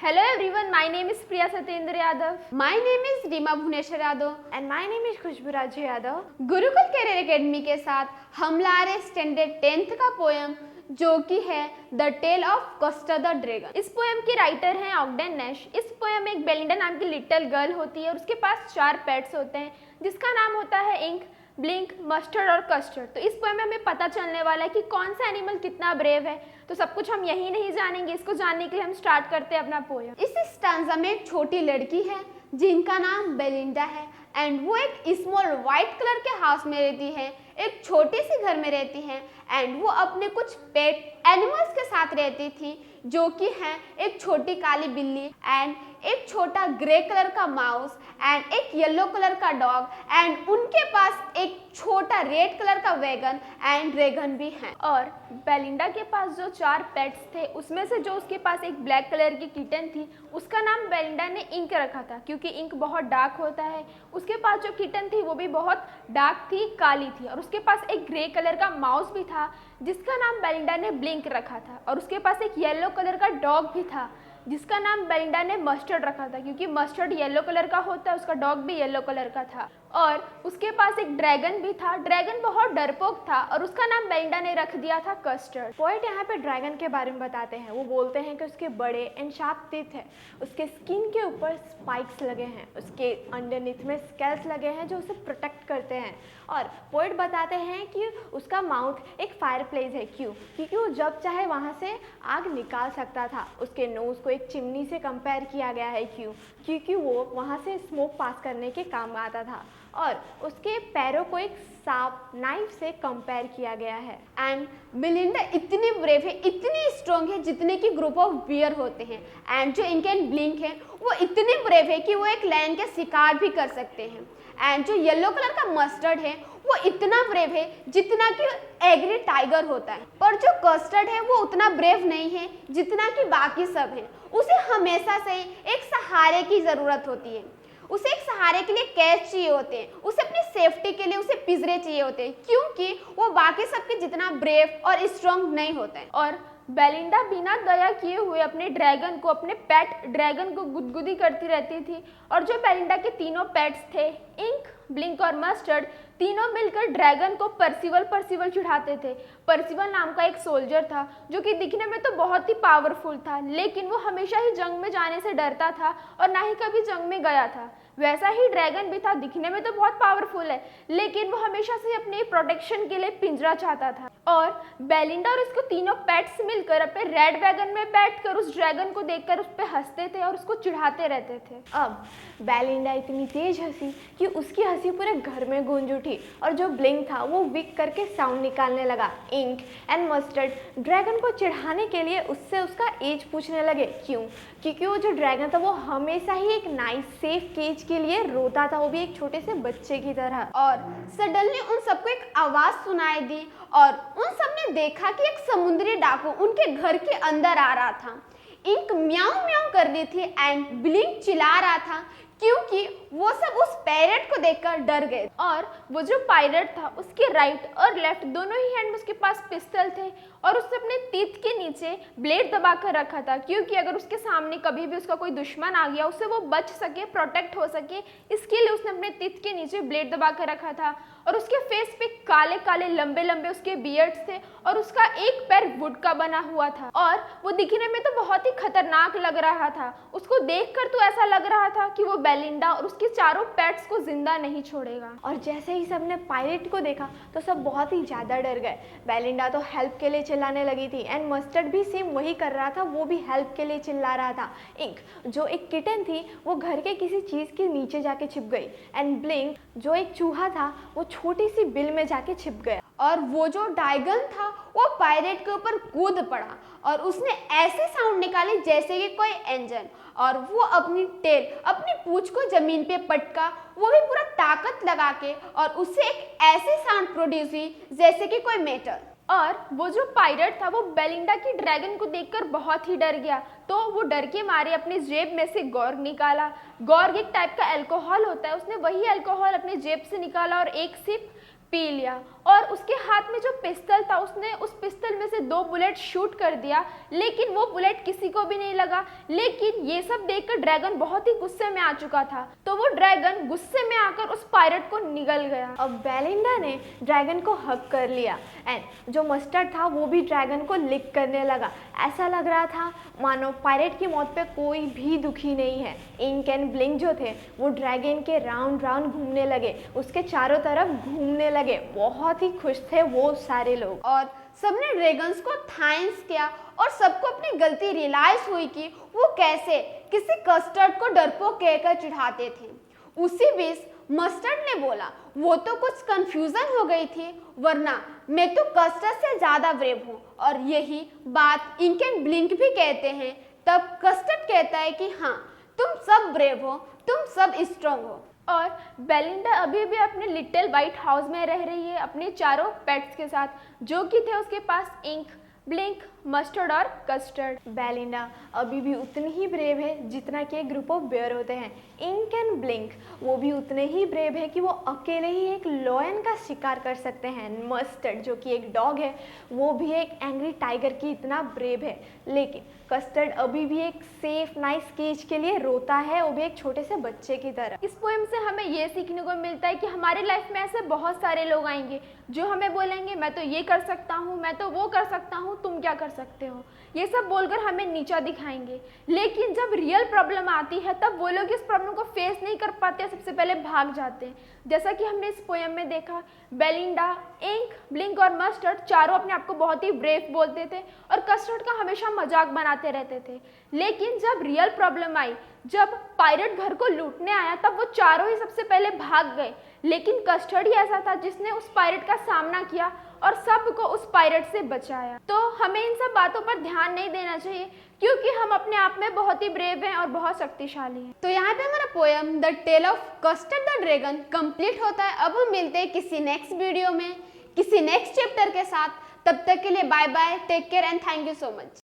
Hello everyone, my name is Priya Satyendra Yadav. My name is Rima Bhuvneshwar Yadav and my name is Khushbu Raju Yadav. Gurukul career academy के साथ हम ला रहे standard 10th का poem जो कि है the tale of custard the dragon. इस पोएम के राइटर हैं ऑग्डेन नैश। इस पोएम में एक बेलिंडा नाम की लिटिल गर्ल होती है और उसके पास 4 पेट्स होते हैं जिसका नाम होता है इंक, ब्लिंक, मस्टर्ड और कस्टर्ड। तो इस पोएम में हमें पता चलने वाला है कि कौन सा एनिमल कितना ब्रेव है। तो सब कुछ हम यही नहीं जानेंगे, इसको जानने के लिए हम स्टार्ट करते हैं अपना पोएम। इस स्टांजा में एक छोटी लड़की है जिनका नाम बेलिंडा है एंड वो एक स्मॉल वाइट कलर के हाउस में रहती है, एक छोटी सी घर में रहती है एंड वो अपने कुछ पेट एनिमल्स के साथ रहती थी जो कि हैं एक छोटी काली बिल्ली एंड एक छोटा ग्रे कलर का माउस एंड एक येलो कलर का डॉग एंड उनके पास एक छोटा रेड कलर का वैगन एंड ड्रैगन भी है। और बेलिंडा के पास जो 4 पेट्स थे उसमें से जो उसके पास एक ब्लैक कलर की किटन थी उसका नाम बेलिंडा ने इंक रखा था क्योंकि इंक बहुत डार्क होता है। उसके पास जो किटन थी वो भी बहुत डार्क थी, काली थी। और उसके पास एक ग्रे कलर का माउस भी था जिसका नाम बेलिंडा ने ब्लिंक रखा था। और उसके पास एक येलो कलर का डॉग भी था जिसका नाम बेलिंडा ने मस्टर्ड रखा था क्योंकि मस्टर्ड येलो कलर का होता है, उसका डॉग भी येलो कलर का था। और उसके पास एक ड्रैगन भी था। ड्रैगन बहुत डरपोक था और उसका नाम बेलिंडा ने रख दिया था कस्टर्ड। पोएट यहाँ पे ड्रैगन के बारे में बताते हैं। वो बोलते हैं कि उसके बड़े एंड शार्प टीथ है, उसके स्किन के ऊपर स्पाइक्स लगे हैं, उसके अंडरनीथ में स्केल्स लगे हैं जो उसे प्रोटेक्ट करते हैं। और पोएट बताते हैं कि उसका माउथ एक फायर प्लेस है। क्यों? क्योंकि वो जब चाहे वहाँ से आग निकाल सकता था। उसके नोज़ को एक चिमनी से कंपेयर किया गया है। क्यों? क्योंकि वो वहाँ से स्मोक पास करने के काम आता था। और उसके पैरों को एक सांप नाइफ से कंपेयर किया गया है। एंड बेलिंडा इतनी ब्रेव है, इतनी स्ट्रॉन्ग है जितने की ग्रुप ऑफ बियर होते हैं। एंड जो इंक एंड ब्लिंक है वो इतनी ब्रेव है कि वो एक लायन के शिकार भी कर सकते हैं। एंड जो येलो कलर का मस्टर्ड है वो इतना ब्रेव है जितना कि एग्री टाइगर होता है। पर जो कस्टर्ड है वो उतना ब्रेव नहीं है जितना कि बाकी सब हैं। उसे हमेशा से एक सहारे की ज़रूरत होती है। उसे एक सहारे के लिए कैच चाहिए होते हैं, उसे अपनी सेफ्टी के लिए उसे पिंजरे चाहिए होते हैं क्योंकि वो बाकी सबके जितना ब्रेव और स्ट्रॉन्ग नहीं होता है। और बेलिंडा बिना दया किए हुए अपने ड्रैगन को, अपने पेट ड्रैगन को गुदगुदी करती रहती थी। और जो बेलिंडा के तीनों पेट्स थे, इंक, ब्लिंक और मस्टर्ड, तीनों मिलकर ड्रैगन को परसिवल चिढ़ाते थे। परसिवल नाम का एक सोल्जर था जो कि दिखने में तो बहुत ही पावरफुल था लेकिन वो हमेशा ही जंग में जाने से डरता था और ना ही कभी जंग में गया था। वैसा ही ड्रैगन भी था, दिखने में तो बहुत पावरफुल है लेकिन वो हमेशा से अपने प्रोटेक्शन के लिए पिंजरा चाहता था। और बेलिंडा और उसको तीनों पेट्स मिलकर अपने रेड वैगन में बैठकर उस ड्रैगन को देखकर उस पर हंसते थे और उसको चिढ़ाते रहते थे। अब बेलिंडा इतनी तेज हंसी कि उसकी हंसी पूरे घर में गूंज उठी और जो ब्लिंक था वो विक करके साउंड निकालने लगा। इंक एंड मस्टर्ड ड्रैगन को चिढ़ाने के लिए उससे उसका एज पूछने लगे। क्यों? क्योंकि वो जो ड्रैगन था वो हमेशा ही एक नाइस सेफ केज के लिए रोता था, वो भी एक छोटे से बच्चे की तरह। और सडनली उन सबको एक आवाज़ सुनाई दी और उन सब ने देखा कि एक समुद्री डाकू उनके घर के अंदर आ रहा था। इंक म्याऊं म्याऊं कर रही थी एंड ब्लिंक चिल्ला रहा था क्योंकि वो सब उस पैरेट को देखकर डर गए। और वो जो पायलट था उसके राइट और लेफ्ट दोनों ही हैंड में उसके पास पिस्टल थे और उसने अपने टीथ के नीचे ब्लेड दबा कर रखा था क्योंकि अगर उसके सामने कभी भी उसका कोई दुश्मन आ गया उससे वो बच सके, प्रोटेक्ट हो सके, इसके लिए उसने अपने टीथ के नीचे ब्लेड दबा कर रखा था। और उसके फेस पे काले काले लंबे लंबे उसके बियर्ड्स थे और उसका एक पैर वुड का बना हुआ था और वो दिखने में तो बहुत ही खतरनाक लग रहा था। उसको देखकर तो ऐसा लग रहा था कि वो बेलिंडा और उसके चारों पेट्स को जिंदा नहीं छोड़ेगा। और जैसे ही सबने पायलट को देखा तो सब बहुत ही ज़्यादा डर गए। बेलिंडा तो हेल्प के लिए चिल्लाने लगी थी एंड मस्टर्ड भी सेम वही कर रहा था, वो भी हेल्प के लिए चिल्ला रहा था। इंक जो एक किटन थी वो घर के किसी चीज़ के नीचे जाके छिप गई एंड ब्लिंक जो एक चूहा था वो छोटी सी बिल में जाके छिप गया। और वो जो ड्रैगन था वो पायरेट के ऊपर कूद पड़ा और उसने ऐसे साउंड निकाली जैसे कि कोई इंजन। और वो अपनी टेल, अपनी पूंछ को जमीन पे पटका, वो भी पूरा ताकत लगा के, और उससे एक ऐसी साउंड प्रोड्यूस हुई जैसे कि कोई मेटल। और वो जो पायलट था वो बेलिंडा की ड्रैगन को देखकर बहुत ही डर गया तो वो डर के मारे अपनी जेब में से गॉर्ग निकाला। गॉर्ग एक टाइप का अल्कोहल होता है, उसने वही अल्कोहल अपनी जेब से निकाला और एक सिप पी लिया। और उसके हाथ में जो पिस्टल था उसने उस पिस्टल में से 2 बुलेट शूट कर दिया, लेकिन वो बुलेट किसी को भी नहीं लगा। लेकिन ये सब देखकर ड्रैगन बहुत ही गुस्से में आ चुका था, तो वो ड्रैगन गुस्से में आकर उस पायरेट को निगल गया। अब बेलिंडा ने ड्रैगन को हग कर लिया एंड जो मस्टर्ड था वो भी ड्रैगन को लिक करने लगा। ऐसा लग रहा था मानो पायरेट की मौत पे कोई भी दुखी नहीं है। इंक एंड ब्लिंक जो थे वो ड्रैगन के राउंड राउंड घूमने लगे, उसके चारों तरफ घूमने लगे। बहुत ही खुश थे वो सारे लोग और सबने ड्रैगन्स को थैंक्स किया और सबको अपनी गलती रियलाइज हुई कि वो कैसे किसी कस्टर्ड को डरपोक कहकर चिढ़ाते थे। उसी बीच मस्टर्ड ने बोला, वो तो कुछ कंफ्यूजन हो गई थी, वरना मैं तो कस्टर्ड से ज़्यादा ब्रेव हूँ। और यही बात इंक एंड ब्लिंक भी कहते हैं। तब कस्टर्ड कहता है कि हाँ, तुम सब ब्रेव हो, तुम सब स्ट्रांग हो। और बेलिंडा अभी भी अपने लिटिल व्हाइट हाउस में रह रही है अपने चारों पेट्स के साथ, जो कि थे उसके पास इंक, ब्लिंक, मस्टर्ड और कस्टर्ड। बेलिंडा अभी भी उतनी ही ब्रेव है जितना कि एक ग्रुप ऑफ बेयर होते हैं। इंक एंड ब्लिंक वो भी उतने ही ब्रेव है कि वो अकेले ही एक लॉयन का शिकार कर सकते हैं। मस्टर्ड जो कि एक डॉग है वो भी एक एंग्री टाइगर की इतना ब्रेव है। लेकिन कस्टर्ड अभी भी एक सेफ नाइस केज के लिए रोता है, वो भी एक छोटे से बच्चे की तरह। इस पोएम से हमें ये सीखने को मिलता है कि हमारी लाइफ में ऐसे बहुत सारे लोग आएंगे जो हमें बोलेंगे मैं तो ये कर सकता हूँ, मैं तो वो कर सकता हूँ, तुम क्या कर सकते हो, ये सब बोलकर हमें नीचा दिखाएंगे। लेकिन जब रियल प्रॉब्लम आती है तब वो लोग इस प्रॉब्लम को फेस नहीं कर पाते, सबसे पहले भाग जाते हैं। जैसा कि हमने इस पोएम में देखा, बेलिंडा, इंक, ब्लिंक और मस्टर्ड चारों अपने आप को बहुत ही ब्रेव बोलते थे और कस्टर्ड का हमेशा मजाक बनाते रहते थे। लेकिन जब रियल प्रॉब्लम आई, जब पायरेट घर को लूटने आया, तब वो चारों ही सबसे पहले भाग गए। लेकिन कस्टर्ड ही ऐसा था जिसने उस पायरेट का सामना किया और सबको उस पायरेट से बचाया। तो हमें इन सब बातों पर ध्यान नहीं देना चाहिए क्योंकि हम अपने आप में बहुत ही ब्रेव हैं और बहुत शक्तिशाली हैं। तो यहाँ पे हमारा poem the tale of custard the dragon complete होता है। अब हम मिलते हैं किसी नेक्स्ट वीडियो में किसी नेक्स्ट चैप्टर के साथ। तब तक के लिए bye bye, take care and thank you so much.